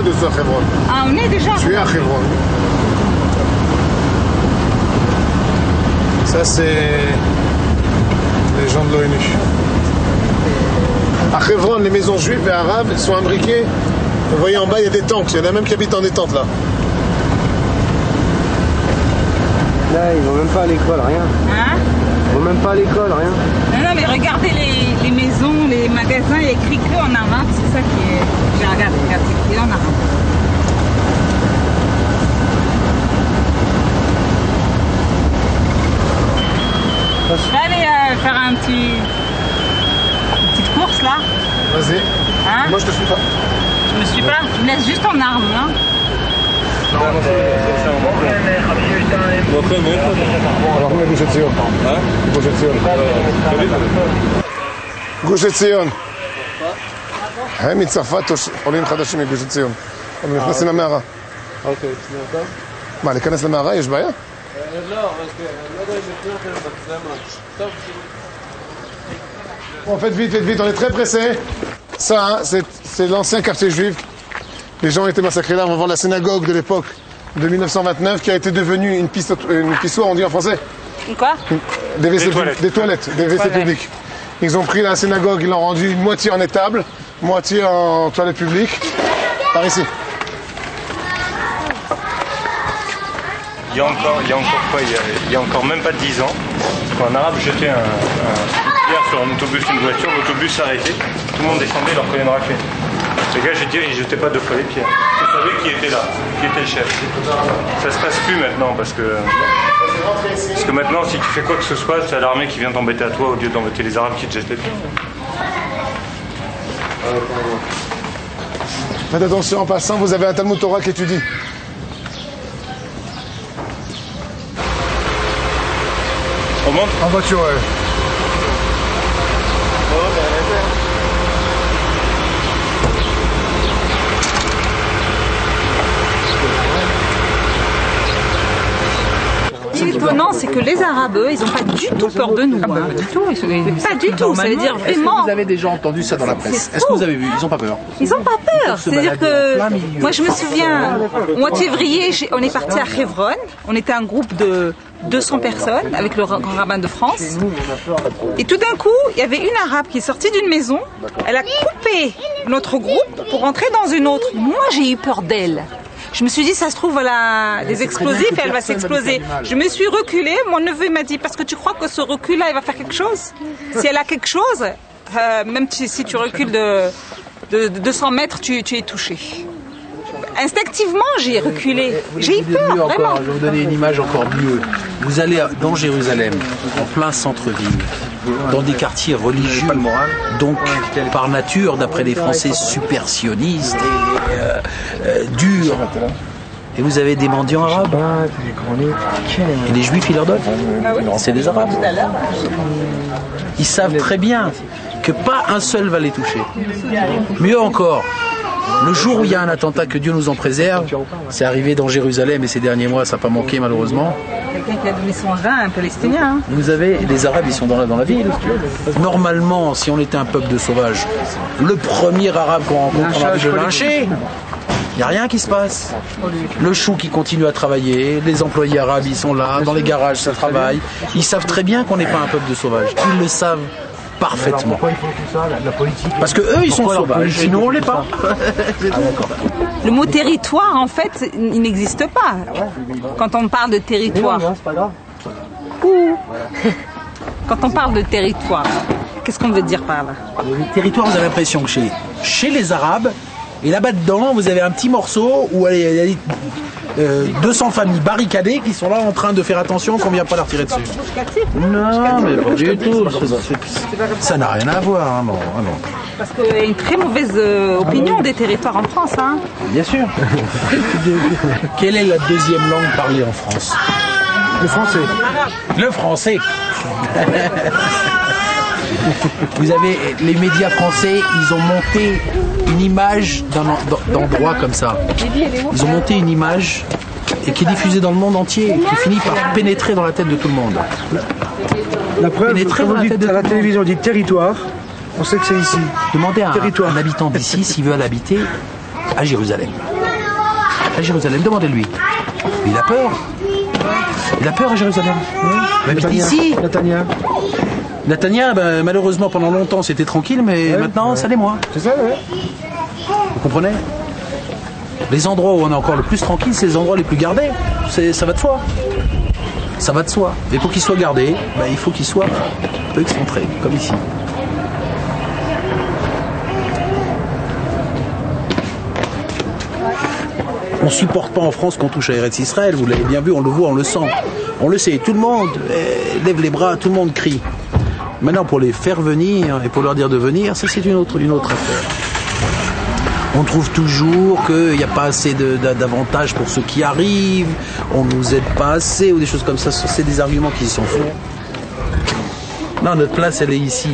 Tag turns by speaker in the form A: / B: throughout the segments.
A: de ça, Hebron.
B: Ah, on est déjà.
A: Je suis à Hebron. Ça, c'est les gens de l'ONU. À Hebron, les maisons juives et arabes sont imbriquées. Vous voyez en bas, il y a des tentes. Il y en a même qui habitent dans des tentes là.
C: Là, ils vont même pas à l'école, rien.
B: Hein?
C: Ils vont même pas à l'école, rien.
B: Non, non, mais regardez les maisons, les magasins, il y a écrit que en arabe. C'est ça qui est. J'ai regardé, regarde, c'est écrit en arabe. Je vais aller faire une petite course là.
A: Vas-y.
B: Hein?
A: Moi, je te suis pas.
B: Je me suis pas. Je me laisse juste en arme. Hein?
A: Alors, גוש עציון. גוש עציון. גוש עציון. הם מצרפת עולים חדשים מגוש עציון. הם נכנסים למערה.
C: אוקיי, טוב?
A: מה, להיכנס למערה? יש בעיה?
C: לא, אבל אני לא יודע אם לפני כן בצלמה. טוב.
A: Bon, faites vite, on est très pressés. Ça, c'est l'ancien quartier juif. Les gens étaient massacrés là. On va voir la synagogue de l'époque de 1929 qui a été devenue une pissoire, on dit en français.
B: Quoi?
A: Des toilettes, des WC publics. Ils ont pris la synagogue, ils l'ont rendue moitié en étable, moitié en toilette publique. Par ici.
D: Il y a encore même pas 10 ans, quand un arabe jetait une pierre sur un autobus, une voiture, l'autobus s'arrêtait, tout le monde descendait, leur prenait une raclée. Ce gars, je dis, il jetait pas deux fois les pierres. Vous savez qui était là, qui était le chef. Ça se passe plus maintenant parce que maintenant, si tu fais quoi que ce soit, c'est l'armée qui vient t'embêter à toi au lieu d'embêter les arabes qui te jettent les pierres.
A: Faites attention en passant, vous avez un Talmud Torah qui étudie.
D: On monte?
A: En voiture, ouais.
B: Ce qui est étonnant, c'est que les Arabes, eux, ils n'ont pas du tout peur de nous. Hein.
E: Pas du tout.
B: Pas du tout. Ça veut dire
E: Est-ce
B: vraiment.
E: que vous avez déjà entendu ça dans la presse? Est-ce que vous avez vu? Ils n'ont pas peur.
B: Ils n'ont pas peur. C'est-à-dire que moi, je me souviens, au mois de février, on est parti à Hebron. On était un groupe de 200 personnes avec le grand rabbin de France. Et tout d'un coup, il y avait une arabe qui est sortie d'une maison. Elle a coupé notre groupe pour rentrer dans une autre. Moi, j'ai eu peur d'elle. Je me suis dit, ça se trouve, elle a des explosifs et elle va s'exploser. Je me suis reculée. Mon neveu m'a dit, parce que tu crois que ce recul-là, il va faire quelque chose? Si elle a quelque chose, même si tu recules de 200 mètres, tu es touché. Instinctivement, j'ai reculé. J'ai eu peur, vraiment.
E: Je vais vous donner une image encore mieux. Vous allez dans Jérusalem, en plein centre-ville, dans des quartiers religieux, donc par nature, d'après les Français, supersionistes et durs. Et vous avez des mendiants arabes. Et les juifs, ils leur donnent. C'est des arabes. Ils savent très bien que pas un seul va les toucher. Mieux encore, le jour où il y a un attentat, que Dieu nous en préserve, c'est arrivé dans Jérusalem et ces derniers mois, ça n'a pas manqué malheureusement.
B: Quelqu'un qui a donné son rein, un Palestinien. Hein.
E: Vous avez les Arabes, ils sont dans la ville. Normalement, si on était un peuple de sauvages, le premier Arabe qu'on rencontre, on a envie de le lyncher. Il n'y a rien qui se passe. Le chou qui continue à travailler, les employés arabes, ils sont là, dans les garages, ça travaille. Ils savent très bien qu'on n'est pas un peuple de sauvages. Ils le savent parfaitement. Parce que eux, ils sont sauvages, sinon on l'est pas.
B: Le mot territoire, en fait, il n'existe pas. Quand on parle de territoire. Quand on parle de territoire, qu'est-ce qu'on veut dire par là?
E: Le territoire, vous avez l'impression que chez les Arabes, et là-bas dedans, vous avez un petit morceau où il y a 200 familles barricadées qui sont là en train de faire attention qu'on ne vient pas leur tirer dessus. Non, mais pas du tout. Ça n'a rien à voir. Hein, non.
B: Parce qu'il y a une très mauvaise opinion des territoires en France. Hein.
E: Bien sûr. Quelle est la deuxième langue parlée en France?
A: Le français.
E: Le français. Vous avez les médias français, ils ont monté une image d'endroit comme ça. Ils ont monté une image et qui est diffusée dans le monde entier, qui finit par pénétrer dans la tête de tout le monde.
C: La preuve, quand vous dites à la télévision, on dit territoire, on sait que c'est ici.
E: Demandez à un habitant d'ici s'il veut l'habiter. à Jérusalem. À Jérusalem, demandez-lui. Il a peur. Il a peur à Jérusalem. Il habite ici. Netanya, ben, malheureusement, pendant longtemps, c'était tranquille, mais maintenant, ça l'est moins.
A: C'est ça, ouais.
E: Vous comprenez? Les endroits où on est encore le plus tranquille, c'est les endroits les plus gardés. Ça va de soi. Ça va de soi. Et pour qu'il soit gardé, ben, il faut qu'il soit un peu excentré, comme ici. On ne supporte pas en France qu'on touche à Eretz Israël, vous l'avez bien vu, on le voit, on le sent. On le sait, tout le monde lève les bras, tout le monde crie. Maintenant, pour les faire venir et pour leur dire de venir, ça c'est une autre affaire. On trouve toujours qu'il n'y a pas assez d'avantages pour ceux qui arrivent, on ne nous aide pas assez ou des choses comme ça, c'est des arguments qui sont faux. Non, notre place elle est ici.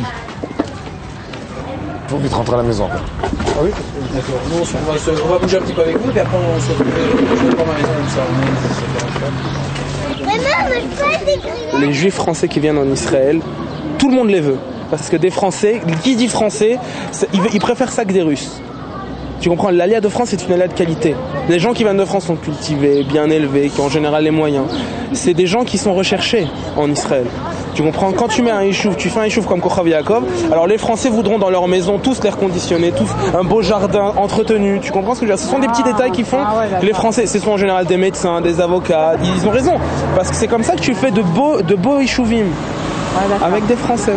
A: Il faut vite rentrer à la maison. Ah oui?
E: D'accord. Nous, on va bouger un petit peu avec vous, puis après on se retrouve dans ma maison comme ça.
F: Les juifs français qui viennent en Israël, tout le monde les veut. Parce que des Français, qui dit français, ils préfèrent ça que des Russes. Tu comprends, l'alia de France c'est une alia de qualité. Les gens qui viennent de France sont cultivés, bien élevés, qui ont en général les moyens. C'est des gens qui sont recherchés en Israël. Tu comprends, quand tu mets un yishuv, tu fais un yishuv comme Kochav Yaakov, alors les Français voudront dans leur maison tous l'air conditionné, tous un beau jardin entretenu. Tu comprends ce que je veux dire? Ce sont des petits détails qui font que les Français, ce sont en général des médecins, des avocats, ils ont raison. Parce que c'est comme ça que tu fais de beaux yishuvim avec des Français.